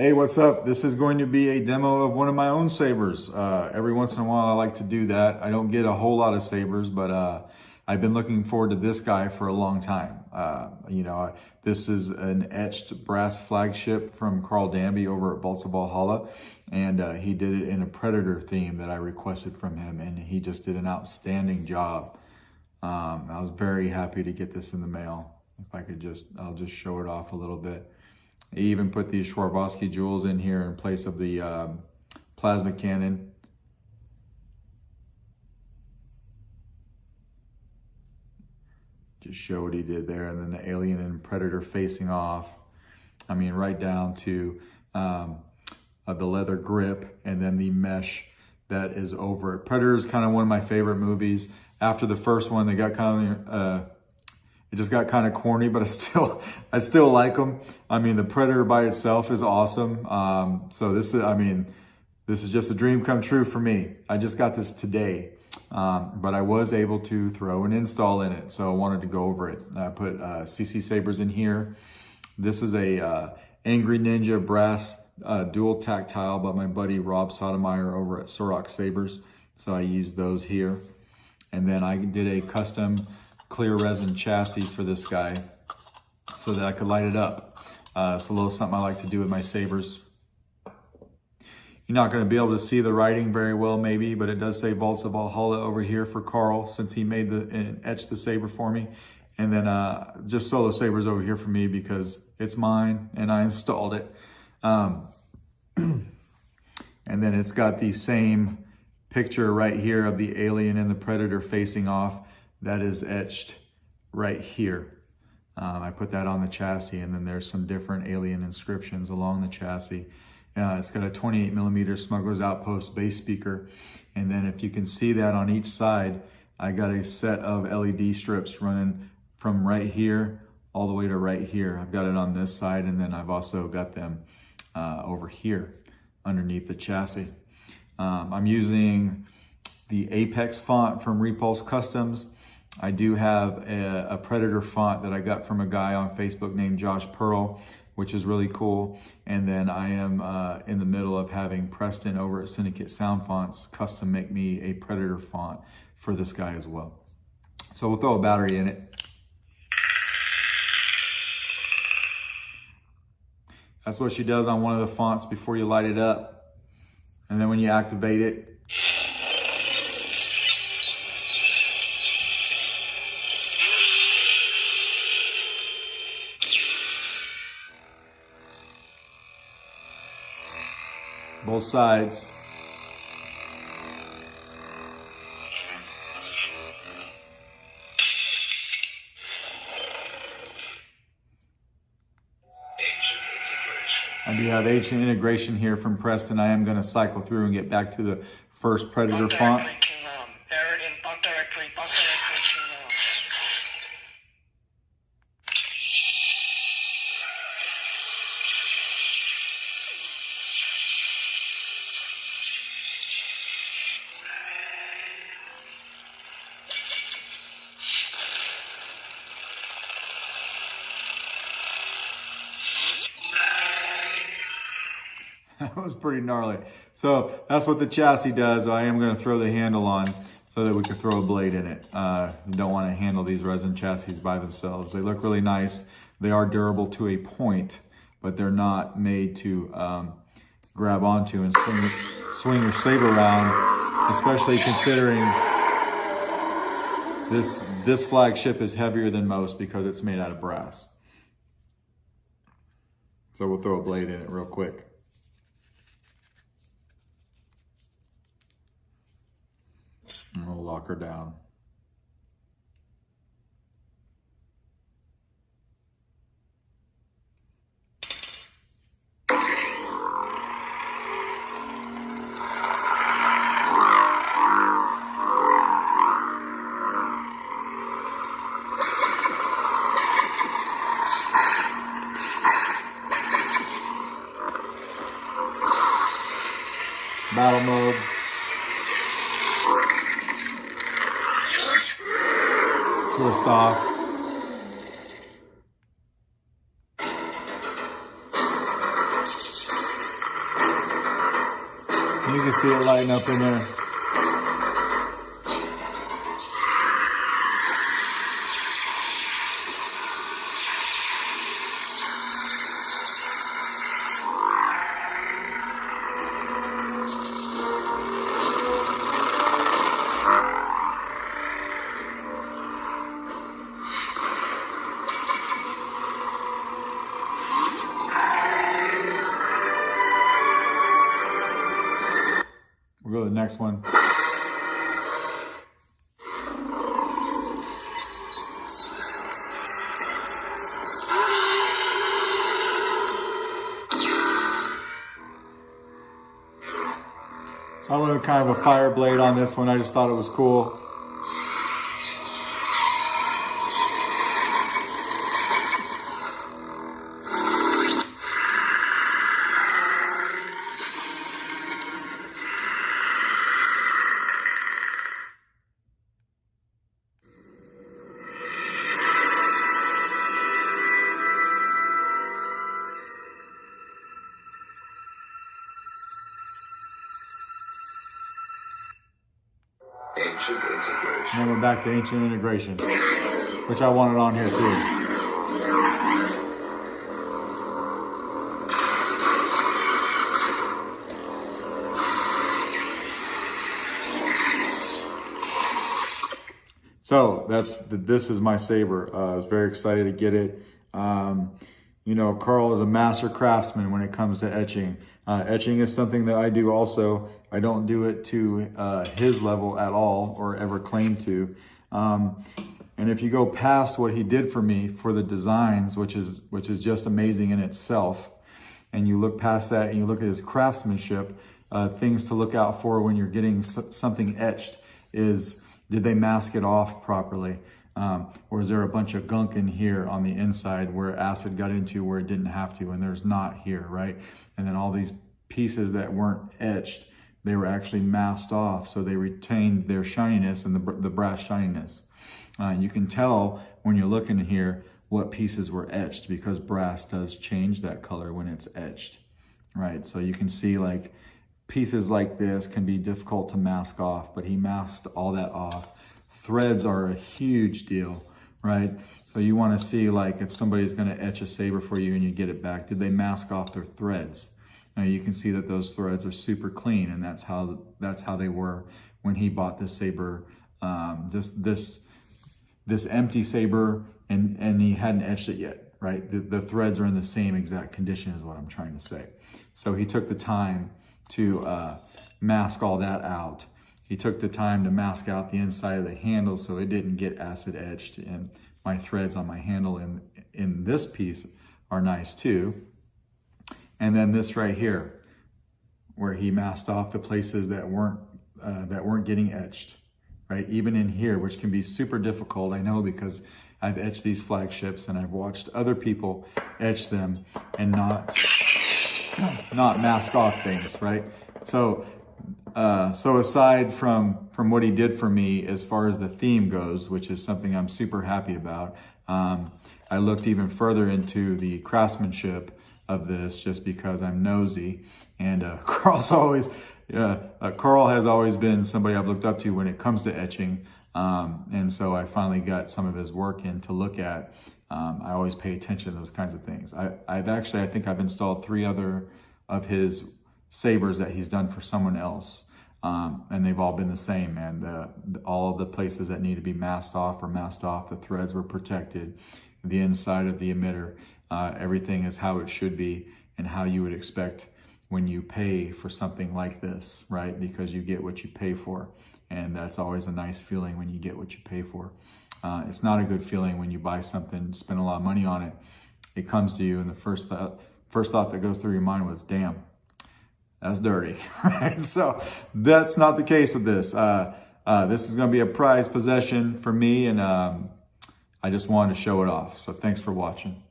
Hey, what's up? This is going to be a demo of one of my own sabers. Every once in a while I like to do that. I don't get a whole lot of sabers, but I've been looking forward to this guy for a long time. This is an etched brass flagship from Danby over at Valhalla, and he did it in a Predator theme that I requested from him, and he just did an outstanding job. I was very happy to get this in the mail. If I could I'll just show it off a little bit. He even put these Swarovski jewels in here in place of the plasma cannon. Just show what he did there. And then the alien and Predator facing off. I mean, right down to the leather grip and then the mesh that is over it. Predator is kind of one of my favorite movies. After the first one, they got kind of... it just got kind of corny, but I still like them. I mean, the Predator by itself is awesome. So this is just a dream come true for me. I just got this today, but I was able to throw an install in it, so I wanted to go over it. I put CCSabers in here. This is a Angry Ninja brass dual tactile by my buddy Rob Sotomayor over at Sorok Sabers. So I used those here, and then I did a custom clear resin chassis for this guy so that I could light it up. It's a little something I like to do with my sabers. You're not going to be able to see the writing very well maybe, but it does say Vaults of Valhalla over here for Carl, since he made and etched the saber for me. And then just solo sabers over here for me because it's mine and I installed it. And then it's got the same picture right here of the alien and the Predator facing off. That is etched right here. I put that on the chassis, and then there's some different alien inscriptions along the chassis. It's got a 28mm Smuggler's Outpost bass speaker. And then if you can see that on each side, I got a set of LED strips running from right here all the way to right here. I've got it on this side, and then I've also got them over here underneath the chassis. I'm using the Apex font from Repulse Customs. I do have a Predator font that I got from a guy on Facebook named Josh Pearl, which is really cool. And then I am in the middle of having Preston over at Syndicate Sound Fonts custom make me a Predator font for this guy as well. So we'll throw a battery in it. That's what she does on one of the fonts before you light it up. And then when you activate it, both sides. I do have Etched integration here from Preston. I am going to cycle through and get back to the first Predator font. That was pretty gnarly. So that's what the chassis does. I am going to throw the handle on so that we can throw a blade in it. You don't want to handle these resin chassis by themselves. They look really nice. They are durable to a point, but they're not made to grab onto and swing your saber around, especially considering this flagship is heavier than most because it's made out of brass. So we'll throw a blade in it real quick. And we'll lock her down. Battle mode. Twist off. can see it lighting up in there. We'll go to the next one. So I went with kind of a fire blade on this one. I just thought it was cool. Ancient integration. And then we're back to ancient integration, which I wanted on here too. So this is my saber. I was very excited to get it. You know, Carl is a master craftsman when it comes to etching. Etching is something that I do also. I don't do it to his level at all or ever claim to. And if you go past what he did for me for the designs, which is just amazing in itself, and you look past that and you look at his craftsmanship, things to look out for when you're getting something etched is, did they mask it off properly? Or is there a bunch of gunk in here on the inside where acid got into where it didn't have to, and there's not here, right? And then all these pieces that weren't etched, they were actually masked off, so they retained their shininess and the brass shininess. You can tell when you're looking here what pieces were etched, because brass does change that color when it's etched, right? So you can see like pieces like this can be difficult to mask off, but he masked all that off. Threads are a huge deal, right? So you want to see, like, if somebody's going to etch a saber for you and you get it back, did they mask off their threads? Now you can see that those threads are super clean, and that's how they were when he bought this saber, this empty saber, and he hadn't etched it yet, right? The threads are in the same exact condition, is what I'm trying to say. So he took the time to mask all that out. He took the time to mask out the inside of the handle so it didn't get acid etched, and my threads on my handle in this piece are nice too. And then this right here, where he masked off the places that weren't getting etched, right? Even in here, which can be super difficult, I know, because I've etched these flagships and I've watched other people etch them and not mask off things, right? So aside from what he did for me as far as the theme goes, which is something I'm super happy about, I looked even further into the craftsmanship of this just because I'm nosy. And Carl has always been somebody I've looked up to when it comes to etching. And so I finally got some of his work in to look at. I always pay attention to those kinds of things. I think I've installed 3 other of his sabers that he's done for someone else, and they've all been the same, and all of the places that need to be masked off were masked off. The threads were protected, the inside of the emitter, everything is how it should be and how you would expect when you pay for something like this, right? Because you get what you pay for, and that's always a nice feeling when you get what you pay for. It's not a good feeling when you buy something, spend a lot of money on it, it comes to you, and the first thought that goes through your mind was, damn, that's dirty, right? So that's not the case with this. This is going to be a prized possession for me, and I just wanted to show it off. So thanks for watching.